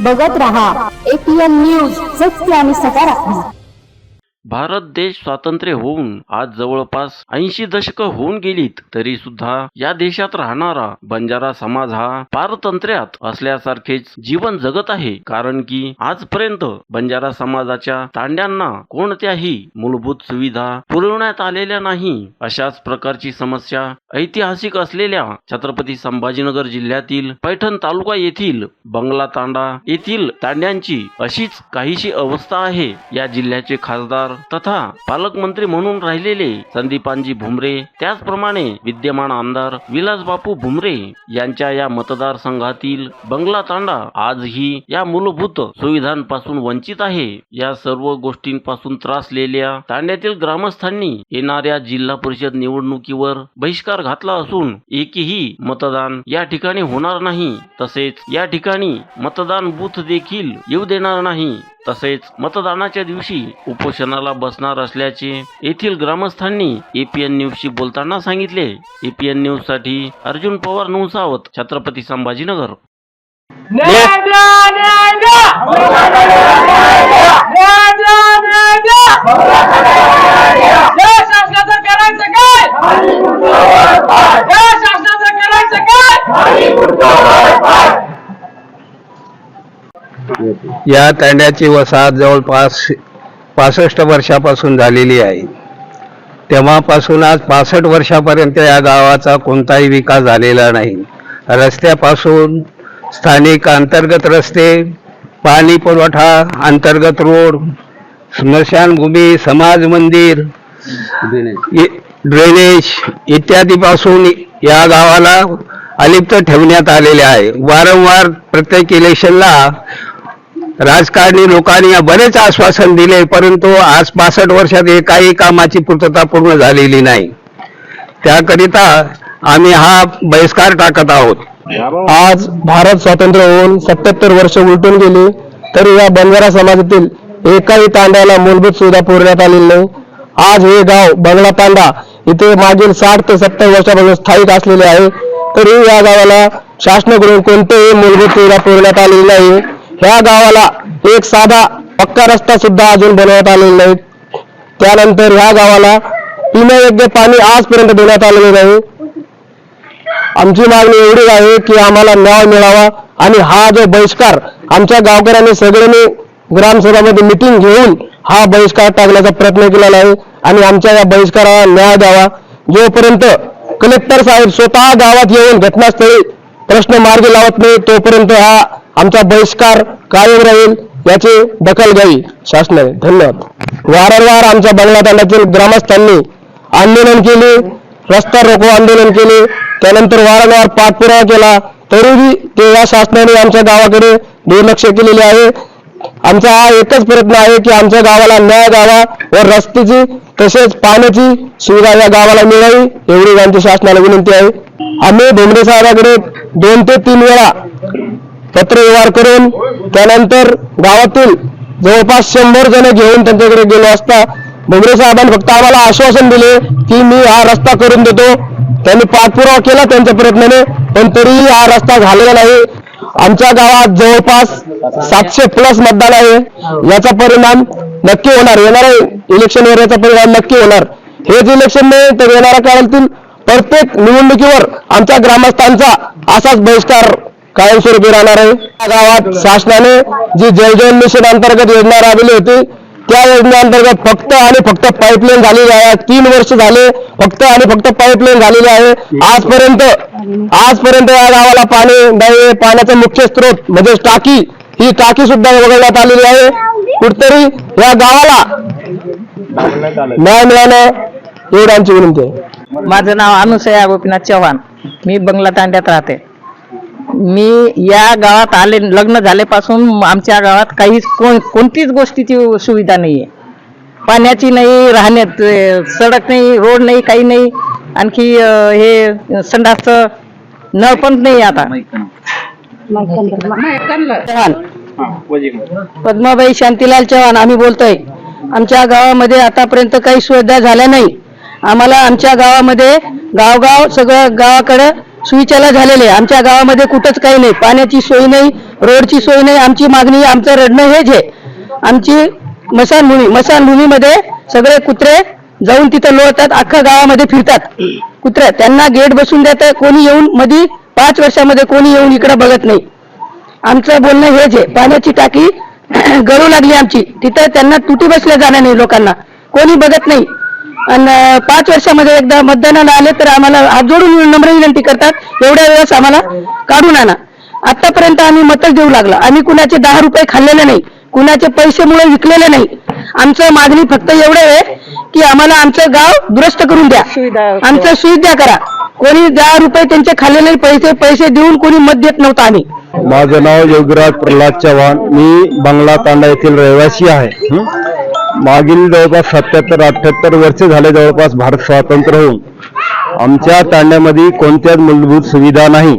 बघत रहा APN news, सत्य आणि सकारात्मक. भारत देश स्वातंत्र्य होऊन आज जवळपास 80 दशकं होऊन गेलीत, तरी सुद्धा या देशात राहणारा बंजारा समाज हा पारतंत्र्यात असल्यासारखेच जीवन जगत आहे. कारण की आजपर्यंत बंजारा समाजाच्या तांड्यांना कोणत्याही मूलभूत सुविधा पुरवण्यात आलेल्या नाही. अशाच प्रकारची समस्या ऐतिहासिक असलेल्या छत्रपती संभाजीनगर जिल्ह्यातील पैठण तालुका येथील बंगला तांडा येथील तांड्यांची अशीच काहीशी अवस्था आहे. या जिल्ह्याचे खासदार तथा पालकमंत्री म्हणून राहिलेले संदीपानजी भुमरे, त्याचप्रमाणे विद्यमान आमदार विलासबापू भुमरे यांच्या या मतदारसंघातील बंगला तांडा आजही या मूलभूत सुविधांपासून वंचित आहे. या सर्व गोष्टींपासून त्रासलेल्या तांड्यातील ग्रामस्थांनी येणाऱ्या जिल्हा परिषद निवडणुकीवर बहिष्कार घातला असून एकही मतदान या ठिकाणी होणार नाही. तसेच या ठिकाणी मतदान बूथ देखील येऊ देणार नाही. तसेच मतदानाच्या दिवशी उपोषणाला बसणार असल्याचे येथील ग्रामस्थांनी APN न्यूजशी बोलताना सांगितले. APN न्यूज साठी अर्जुन पवार नुसावत, छत्रपती संभाजीनगर. या तांड्याची वसाहत जवळपास 65 वर्षापासून झालेली आहे. तेव्हापासून आज 65 वर्षापर्यंत या गावाचा कोणताही विकास झालेला नाही. रस्त्यापासून स्थानिक अंतर्गत रस्ते, पाणी पुरवठा, अंतर्गत रोड, स्मशानभूमी, समाज मंदिर, ड्रेनेज इत्यादीपासून या गावाला अलिप्त ठेवण्यात आलेले आहे. वारंवार प्रत्येक इलेक्शनला राजकारणी लोकांनी बरेच आश्वासन दिले, परंतु आज 65 वर्षात एकाही कामाची पूर्तता पूर्ण झालेली नाही. त्याकरिता आम्ही हा बहिष्कार टाकत आहोत. आज भारत स्वातंत्र्य होऊन 77 वर्ष उलटून गेली, तरी या बंजारा समाजातील एकाही तांड्याला मूलभूत सुविधा पुरवण्यात आलेली नाही. आज हे गाव बंगला तांडा इथे मागील 60 ते 70 वर्षापासून स्थायिक असलेले आहे, तरी या गावाला शासनाकडून कोणतेही मूलभूत सुविधा पुरवण्यात आलेली नाही. ह्या गावाला एक साधा पक्का रस्ता सुद्धा अजून बनवण्यात आलेला नाही. त्यानंतर ह्या गावाला पिण्यायोग्य पाणी आजपर्यंत देण्यात आलेले नाही. आमची मागणी एवढी आहे की आम्हाला न्याय मिळावा आणि हा जो बहिष्कार आमच्या गावकऱ्यांनी सगळ्यांनी ग्रामसभामध्ये मिटिंग घेऊन हा बहिष्कार टाकण्याचा प्रयत्न केलेला आहे आणि आमच्या या बहिष्काराला न्याय द्यावा. जोपर्यंत कलेक्टर साहेब स्वतः गावात येऊन घटनास्थळी प्रश्न मार्गी लावत नाही, तोपर्यंत हा आमचा बहिष्कार कायम राहील. याची दखल घ्यावी शासनाने. धन्यवाद. वारंवार आमच्या बंगला तांड्यातील ग्रामस्थांनी आंदोलन केले, रस्ता रोको आंदोलन केले, त्यानंतर वारंवार पाठपुरावा केला, तरीही ते या शासनाने आमच्या गावाकडे दुर्लक्ष केलेले आहे. आमचा हा एकच प्रयत्न आहे की आमच्या गावाला न्याय द्यावा व रस्त्याची तसेच पाण्याची सुविधा या गावाला मिळावी, एवढी आमची शासनाला विनंती आहे. आम्ही भुमरे साहेबांकडे 2 ते 3 वेळा पत्रव्यवहार करून त्यानंतर गावातील जवळपास 100 जण घेऊन त्यांच्याकडे गेलो असता भुमरे साहेबांनी फक्त आम्हाला आश्वासन दिले की मी हा रस्ता करून देतो. त्यांनी पाठपुरावा केला त्यांच्या प्रयत्नाने, पण तरीही हा रस्ता झालेला नाही. आमच्या गावात जवळपास 700+ मतदान आहे. याचा परिणाम नक्की होणार, येणाऱ्या इलेक्शनवर याचा परिणाम नक्की होणार. हेच इलेक्शन नाही तर येणाऱ्या काळातील प्रत्येक निवडणुकीवर आमच्या ग्रामस्थांचा असाच बहिष्कार कायमस्वरूपी राहणार आहे. या गावात शासनाने जी जल जीवन मिशन अंतर्गत योजना राबवली होती, त्या योजनेअंतर्गत फक्त आणि फक्त पाईपलाईन झालेली आहे. 3 वर्ष झाले फक्त आणि फक्त पाईपलाईन झालेली आहे. आजपर्यंत या गावाला पाणी नाही. पाण्याचा मुख्य स्रोत म्हणजे टाकी, ही टाकी सुद्धा वगळण्यात आलेली आहे. कुठतरी या गावाला न्याय मिळालं एवढी आमची विनंती आहे. माझं नाव अनुसया गोपीनाथ चव्हाण. मी बंगला तांड्यात राहते. मी या गावात आले, लग्न झाल्यापासून आमच्या गावात काहीच कोणतीच गोष्टीची सुविधा नाही आहे. पाण्याची नाही, राहण्यात सडक नाही, रोड नाही, काही नाही. आणखी हे संडासचं नळ पण नाही. आता पद्माबाई शांतीलाल चव्हाण आम्ही बोलतोय. आमच्या गावामध्ये आतापर्यंत काही सुविधा झाल्या नाही. आम्हाला आमच्या गावामध्ये गावगाव सगळं गावाकडे सुविचाला झालेले. आमच्या गावामध्ये कुठंच काही नाही, पाण्याची सोय नाही, रोडची सोय नाही. आमची मागणी, आमचं रडणं हेच आहे. आमची मसानभूमीमध्ये सगळे कुत्रे जाऊन तिथं लोळतात, अख्खा गावामध्ये फिरतात कुत्रे. त्यांना गेट बसून देतात, कोणी येऊन मध्ये 5 वर्षामध्ये कोणी येऊन इकडे बघत नाही. आमचं बोलणं हेच आहे. पाण्याची टाकी गळू लागली आमची, तिथं त्यांना तुटी बसल्या जाणार नाही, लोकांना कोणी बघत नाही. आणि 5 वर्षामध्ये एकदा मतदानाला आले तर आम्हाला हात जोडून नम्र विनंती करतात, एवढ्या वेळेस आम्हाला काढून आणा. आतापर्यंत आम्ही मतच देऊ लागला. आम्ही कुणाचे 10 रुपये खाल्लेले नाही, कुणाचे पैसेमुळे विकलेले नाही. आमचं मागणी फक्त एवढं आहे की आम्हाला आमचं गाव दुरुस्त करून द्या, आमचं सुविधा करा. कोणी 10 रुपये त्यांचे खाल्लेले पैसे देऊन कोणी मत देत नव्हतं. आम्ही, माझं नाव योगीराज प्रल्हाद चव्हाण, मी बंगला तांडा येथील रहिवासी आहे. मागील जवळपास 77-78 वर्ष झाले जवळपास भारत स्वातंत्र्य होऊन आमच्या तांड्यामध्ये कोणत्याच मूलभूत सुविधा नाही.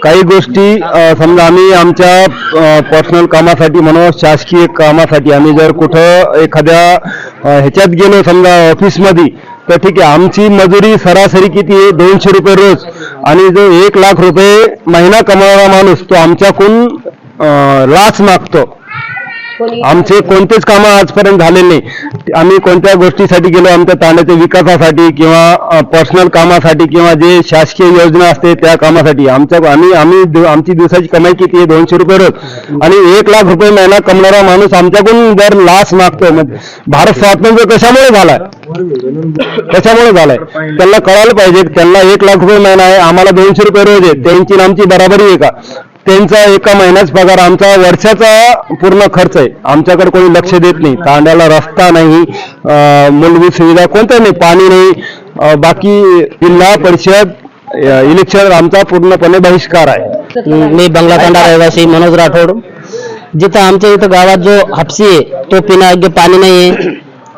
काही गोष्टी समजा आम्ही आमच्या पर्सनल कामासाठी म्हणून शासकीय कामासाठी आम्ही जर कुठं एखाद्या ह्याच्यात गेलो समजा ऑफिसमध्ये, तर ठीक आहे, आमची मजुरी सरासरी किती आहे, 200 रुपये रोज. आणि जो 1 लाख रुपये महिना कमावणारा माणूस तो आमच्याकडून लाच मागतो. आमचे कोणतेच कामं आजपर्यंत झालेले नाही. आम्ही कोणत्या गोष्टीसाठी गेलो, आमच्या तांड्याच्या विकासासाठी किंवा पर्सनल कामासाठी किंवा जे शासकीय योजना असते त्या कामासाठी आमची दिवसाची कमाई किती आहे, 200 रुपये रोज. आणि 1 लाख रुपये महिना कमवणारा माणूस आमच्याकडून जर लाच मागतो, भारत स्वातंत्र्य कशामुळे झालाय, त्यांना कळायला पाहिजे. त्यांना 1 लाख रुपये महिना आहे, आम्हाला 200 रुपये रोज आहे. त्यांची आणि आमची बराबरी आहे का? त्यांचा एका महिन्याच पगार आमचा वर्षाचा पूर्ण खर्च आहे. आमच्याकडे कोणी लक्ष देत नाही. तांड्याला रस्ता नाही, मूलभूत सुविधा कोणत्या नाही, पाणी नाही. बाकी जिल्हा परिषद इलेक्शन आमचा पूर्णपणे बहिष्कार आहे. मी बंगला तांडा रहिवासी मनोज राठोड. जिथं आमच्या इथं गावात जो हापसी आहे तो पिण्यायोग्य पाणी नाही आहे.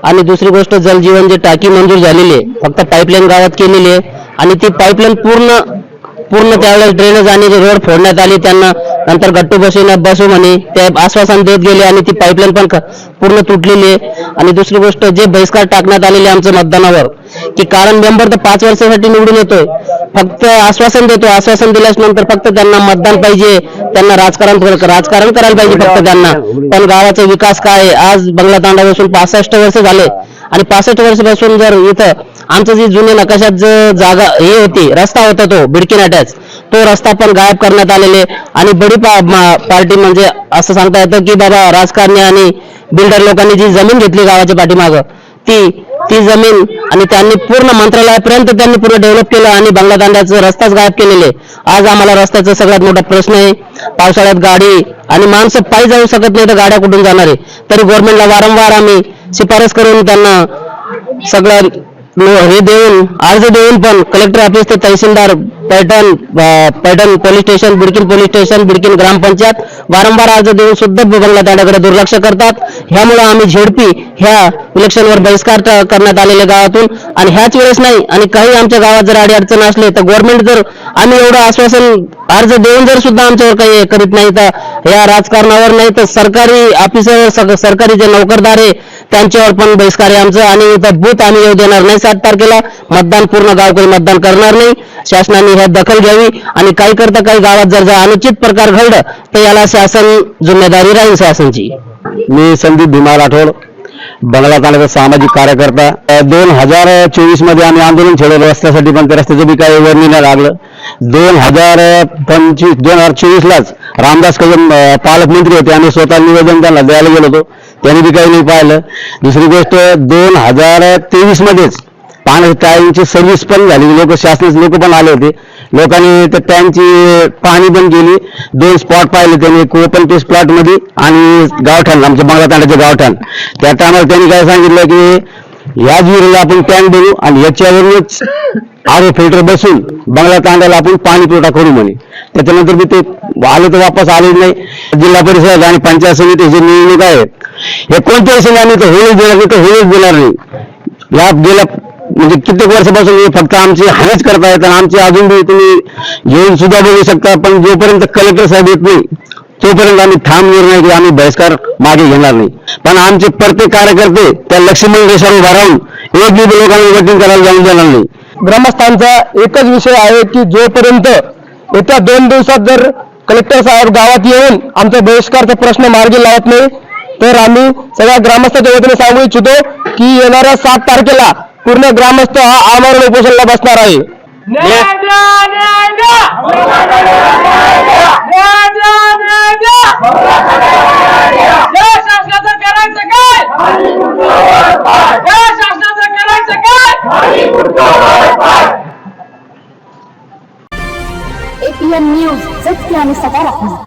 आणि दुसरी गोष्ट, जलजीवन जी टाकी मंजूर झालेली आहे, फक्त पाईपलाईन गावात केलेली आहे. आणि ती पाईपलाईन पूर्ण त्यावेळेस ड्रेनेज आणि रोड फोडण्यात आली. त्यांना नंतर गट्टू बसू म्हणे ते आश्वासन देत गेले आणि ती पाईपलाईन पण पूर्ण तुटलेली आहे. आणि दुसरी गोष्ट, जे बहिष्कार टाकण्यात आलेले आमच्या मतदानावर, की कारण मेंबर तर 5 वर्षासाठी निवडून येतोय, फक्त आश्वासन देतो. आश्वासन दिल्याच नंतर फक्त त्यांना मतदान पाहिजे, त्यांना राजकारण करायला पाहिजे फक्त त्यांना. पण गावाचा विकास काय आहे? आज बंगला तांडा बसून 65 वर्ष झाले आणि 65 वर्षापासून जर इथं आमचं जी जुने नकाशात जो जागा हे होती, रस्ता होता तो बिडकीन अटॅच, तो रस्ता पण गायब करण्यात आलेले. आणि बडी पार्टी म्हणजे असं सांगता येतं की बाबा राजकारणी आणि बिल्डर लोकांनी जी जमीन घेतली गावाच्या पाठीमागं, ती जमीन आणि त्यांनी पूर्ण मंत्रालयापर्यंत त्यांनी पूर्ण डेव्हलप केलं आणि बंगला तांड्याचा रस्ताच गायब केलेले. आज आम्हाला रस्त्याचा सगळ्यात मोठा प्रश्न आहे. पावसाळ्यात गाडी आणि माणसं पायी जाऊ शकत नाही तर गाड्या कुठून जाणार आहे? तरी गव्हर्नमेंटला वारंवार आम्ही शिफारस करून त्यांना सगळं हे देऊन, अर्ज देऊन पण कलेक्टर ऑफिस ते तहसीलदार, पैठण पोलीस स्टेशन, बिडकीन ग्रामपंचायत वारंवार अर्ज देऊन सुद्धा बंगला तांड्याकडे दुर्लक्ष करतात. ह्यामुळे आम्ही झेडपी ह्या इलेक्शनवर बहिष्कार करण्यात आलेले गावातून. आणि ह्याच वेळेस नाही, आणि काही आमच्या गावात जर अडचण असले तर गव्हर्नमेंट जर आम्ही एवढं आश्वासन अर्ज देऊन जर सुद्धा आमच्यावर काही करीत नाही, तर या राजकारणावर नाही तर सरकारी ऑफिसर, सरकारी जे नोकरदार आहे त्यांच्यावर पण बहिष्कार आहे आमचं. आणि इथं बूथ आम्ही येऊ देणार नाही. 7 तारखेला मतदान पूर्ण गावकरी मतदान करणार नाही. शासनाने ह्यात दखल घ्यावी. आणि काही करता काही गावात जर अनुचित प्रकार घडलं तर याला शासन जिम्मेदारी राहील शासनची. मी संदीप भीमा राठोड, बंगला तांड्याचा सामाजिक कार्यकर्ता. 2024 मध्ये आम्ही आंदोलन छेडलं रस्त्यासाठी, पण त्या रस्त्याचं बी काही वर्णी नाही लागलं. 2024 लाच रामदास कदम पालकमंत्री होते, आम्ही स्वतः निवेदन त्यांना द्यायला गेलो होतो, त्यांनी बी काही नाही पाहिलं. दुसरी गोष्ट, 2023 मध्येच पाण्याच्या टँकची सर्व्हिस पण झाली, शासनाचे लोक पण आले होते. लोकांनी तर टँकची पाणी पण केली. 2 स्पॉट पाहिले त्यांनी, एक ओपन टेस्ट प्लॉट मध्ये आणि गावठाण, आमच्या बंगला तांड्याचे गावठाण. त्या टायमाला त्यांनी काय सांगितलं की ह्याच विहिरीला आपण टँक देऊ आणि याच्यावरूनच आरो फिल्टर बसून बंगला तांड्याला आपण पाणी पुरवठा करू म्हणे. त्याच्यानंतर बी ते आले तर वापस आले नाही. जिल्हा परिषद आणि पंचायत समिती जे निवडणूक आहेत, हे कोणत्याही संघाने तर होळीच देणार नाही, तर होळीच देणार नाही. या गेल्या म्हणजे कित्येक वर्षापासून फक्त आमची हानीच करतायत आणि आमची अजून बी तुम्ही येऊन सुद्धा बघू शकता. पण जोपर्यंत कलेक्टर साहेब येत नाही तोपर्यंत आम्ही ठाम निर्णय की आम्ही बहिष्कार मागे घेणार नाही. पण आमचे प्रत्येक कार्यकर्ते त्या लक्ष्मण रेषावर उभा राहून एक बी लोकांना वोटिंग करायला जाऊन देणार नाही. ग्रामस्थांचा एकच विषय आहे की जोपर्यंत येत्या 2 दिवसात जर कलेक्टर साहेब गावात येऊन आमचा बहिष्कारचा प्रश्न मार्गी लावत नाही तर आम्ही सगळ्या ग्रामस्थांच्या वतीने सांगू इच्छितो की येणाऱ्या 7 तारखेला पूर्ण ग्रामस्थ हा आमरण उपोषणाला बसणार आहे. APN न्यूज सत्य आणि सकारात्मक.